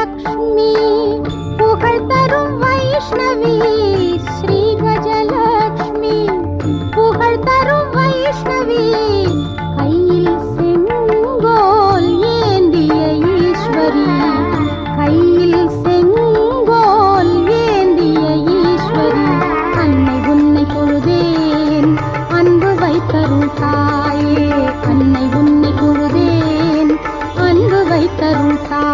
கஜலக்ஷ்மி புகழ் தரும் வைஷ்ணவி ஸ்ரீ கஜலக்ஷ்மி புகழ் தரும் வைஷ்ணவி கையில் செங்கோல் ஏந்திய ஈஸ்வரி கையில் செங்கோல் ஏந்திய ஈஸ்வரி அன்னை உன்னை தொழுதேன் அன்பு வைத்தருள் தாயே அன்னை உன்னை தொழுதேன் அன்பு வைத்தருள் தாயே